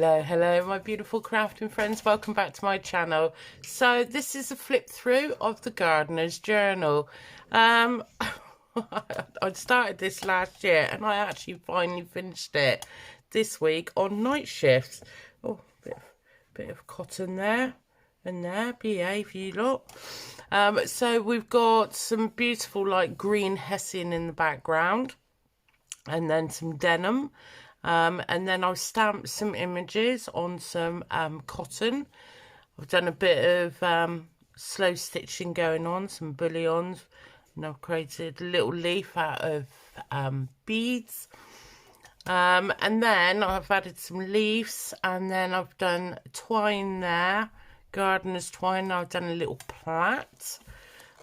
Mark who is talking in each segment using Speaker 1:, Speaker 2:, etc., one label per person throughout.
Speaker 1: Hello, my beautiful crafting friends. Welcome back to my channel. So this is a flip through of the Gardener's Journal. I started this last year and I actually finally finished it this week on night shifts. Oh, bit of cotton there and there. Behave, you lot. So we've got some beautiful like green hessian in the background, and then some denim. And then I've stamped some images on some cotton. I've done a bit of slow stitching going on, some bullions, and I've created a little leaf out of beads. And then I've added some leaves, and then I've done twine there, gardener's twine. I've done a little plait.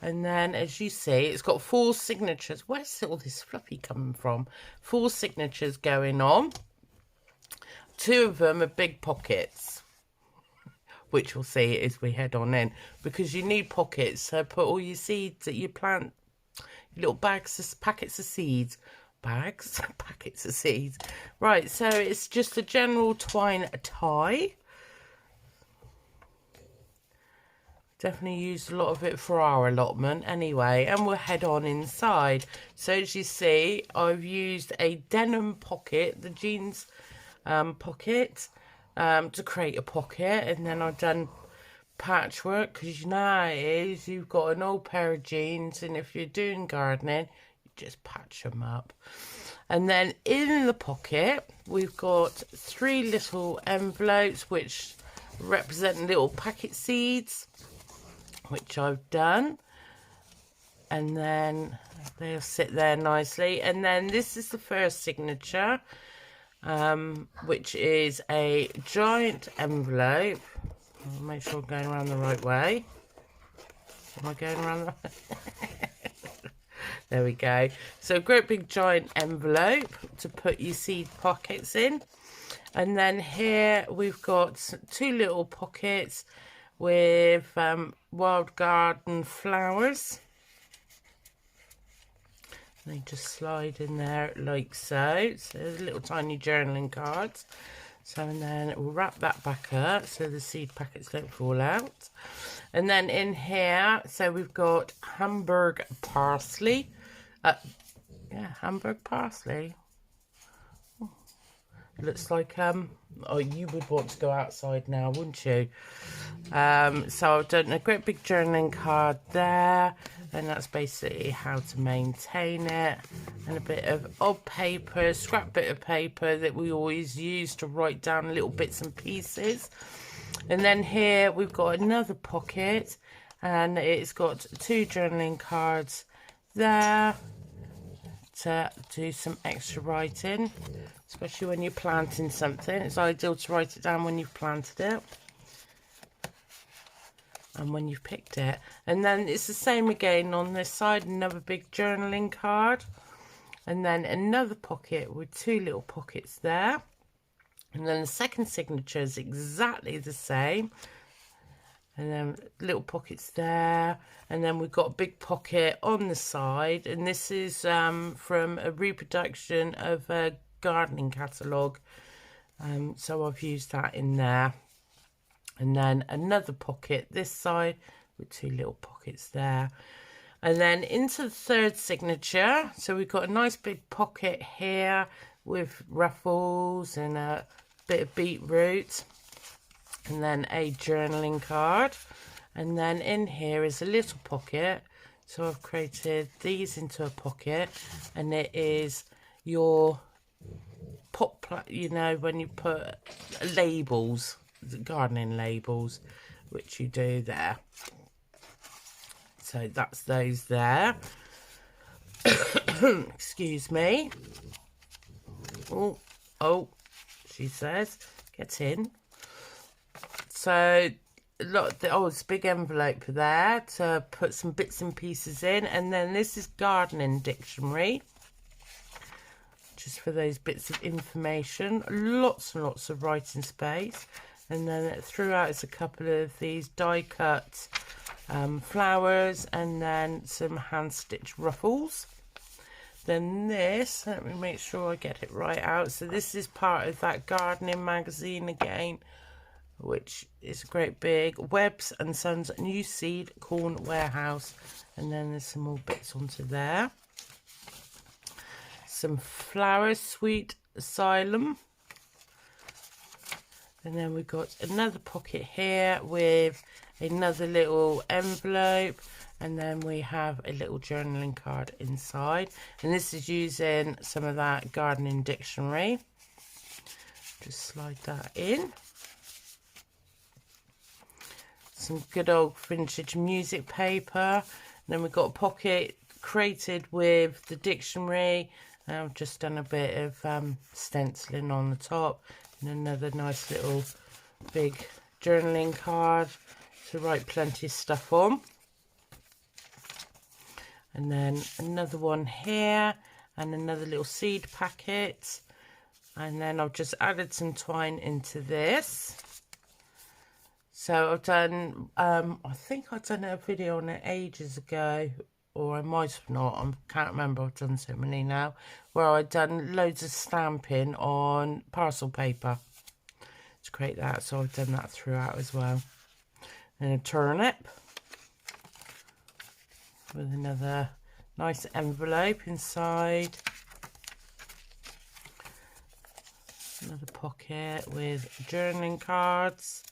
Speaker 1: And then, as you see, it's got 4 signatures. Where's all this fluffy coming from? 4 signatures going on. 2 of them are big pockets, which we'll see as we head on in, because you need pockets. So put all your seeds that you plant, your little packets of seeds. Packets of seeds. Right, so it's just a general twine tie. Definitely used a lot of it for our allotment anyway, and we'll head on inside. So as you see, I've used a denim pocket, the jeans pocket, to create a pocket, and then I've done patchwork, because you know how it is, you've got an old pair of jeans, and if you're doing gardening, you just patch them up. And then in the pocket, we've got 3 little envelopes, which represent little packet seeds, which I've done, and then they'll sit there nicely. And then this is the first signature, which is a giant envelope. I'll make sure I'm going around the right way. Am I going around the right? There we go. So a great big giant envelope to put your seed pockets in. And then here we've got 2 little pockets with wild garden flowers. They just slide in there like so. So there's little tiny journaling cards. So, and then we'll wrap that back up so the seed packets don't fall out. And then in here, so we've got Hamburg parsley. Yeah, Hamburg parsley. Looks like oh, you would want to go outside now, wouldn't you? So I've done a great big journaling card there, and that's basically how to maintain it, and a bit of odd paper, scrap bit of paper that we always use to write down little bits and pieces. And then here we've got another pocket, and it's got 2 journaling cards there to do some extra writing, especially when you're planting something. It's ideal to write it down when you've planted it and when you've picked it. And then it's the same again on this side, another big journaling card, and then another pocket with 2 little pockets there. And then the second signature is exactly the same, and then little pockets there, and then we've got a big pocket on the side, and this is from a reproduction of a gardening catalogue, so I've used that in there. And then another pocket this side with 2 little pockets there, and then into the third signature, so we've got a nice big pocket here with ruffles and a bit of beetroot, and then a journaling card. And then in here is a little pocket, so I've created these into a pocket, and it is your pot, you know, when you put labels, gardening labels, which you do there. So that's those there. Excuse me. Oh, she says, get in. So it's a big envelope there to put some bits and pieces in. And then this is gardening dictionary, just for those bits of information. Lots and lots of writing space. And then throughout is a couple of these die cut flowers, and then some hand stitched ruffles. Then this, let me make sure I get it right out. So this is part of that gardening magazine again, which is a great big Webbs and Sons New Seed Corn Warehouse. And then there's some more bits onto there. Some flowers, Sweet Asylum. And then we've got another pocket here with another little envelope. And then we have a little journaling card inside. And this is using some of that gardening dictionary. Just slide that in. Some good old vintage music paper. And then we've got a pocket created with the dictionary. And I've just done a bit of stenciling on the top. And another nice little big journaling card to write plenty of stuff on. And then another one here, and another little seed packet. And then I've just added some twine into this. So I've done, I think I've done a video on it ages ago, or I might have not, I can't remember, I've done so many now, where I've done loads of stamping on parcel paper to create that. So I've done that throughout as well. And a turnip with another nice envelope inside. Another pocket with journaling cards.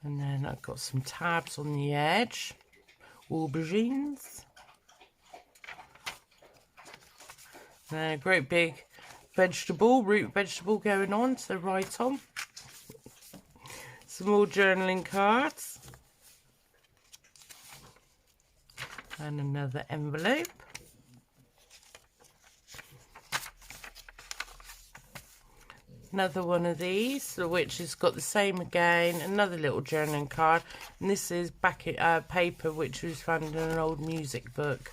Speaker 1: And then I've got some tabs on the edge. Aubergines. And then a great big vegetable, root vegetable going on to the right on. Some more journaling cards. And another envelope. Another one of these, which has got the same again, another little journaling card. And this is paper which was found in an old music book.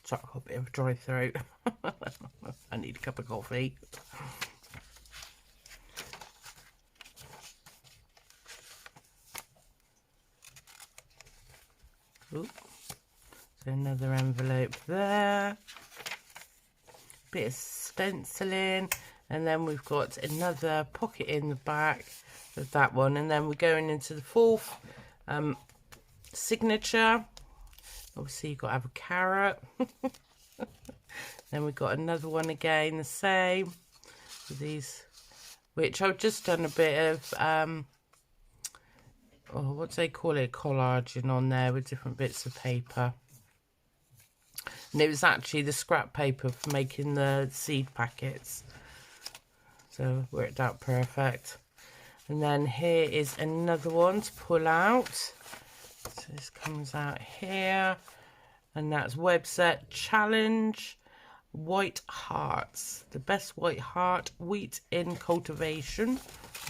Speaker 1: Sorry, I've got a bit of a dry throat. I need a cup of coffee. Ooh. So another envelope there. Bit of stenciling. And then we've got another pocket in the back of that one. And then we're going into the fourth signature. Obviously you've got to have a carrot. Then we've got another one again, the same. With these, which I've just done a bit of, what do they call it? Collaging on there with different bits of paper. And it was actually the scrap paper for making the seed packets. So it worked out perfect. And then here is another one to pull out. So this comes out here, and that's Webset Challenge White Hearts, the best white heart wheat in cultivation.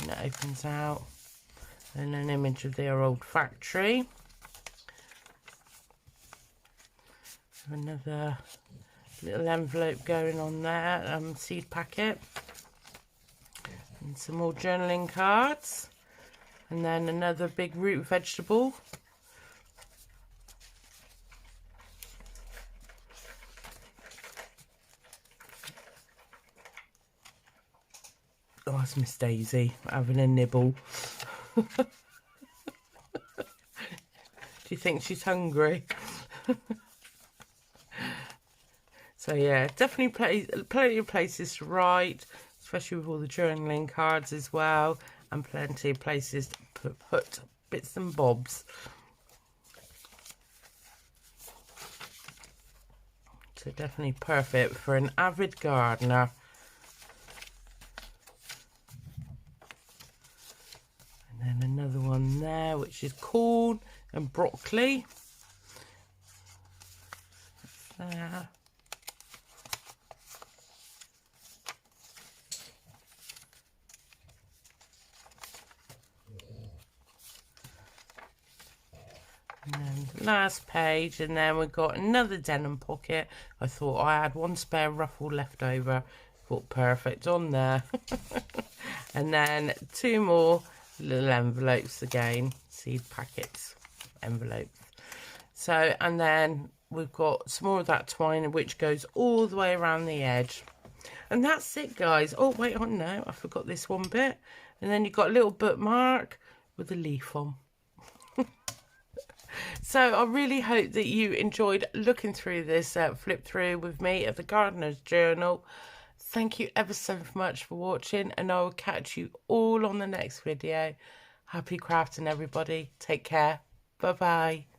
Speaker 1: And it opens out, and an image of their old factory. Another little envelope going on there, seed packet, and some more journaling cards, and then another big root vegetable. Oh, that's Miss Daisy having a nibble. Do you think she's hungry? So yeah, definitely plenty of places to write, especially with all the journaling cards as well, and plenty of places to put bits and bobs. So definitely perfect for an avid gardener. And then another one there, which is corn and broccoli. There. And then the last page, and then we've got another denim pocket. I thought I had one spare ruffle left over. Thought perfect on there. And then 2 more little envelopes again, seed packets envelopes. So, and then we've got some more of that twine which goes all the way around the edge. And that's it, guys. Oh, wait, oh no, I forgot this one bit. And then you've got a little bookmark with a leaf on. So I really hope that you enjoyed looking through this flip through with me of the Gardener's Journal. Thank you ever so much for watching, and I will catch you all on the next video. Happy crafting, everybody. Take care. Bye-bye.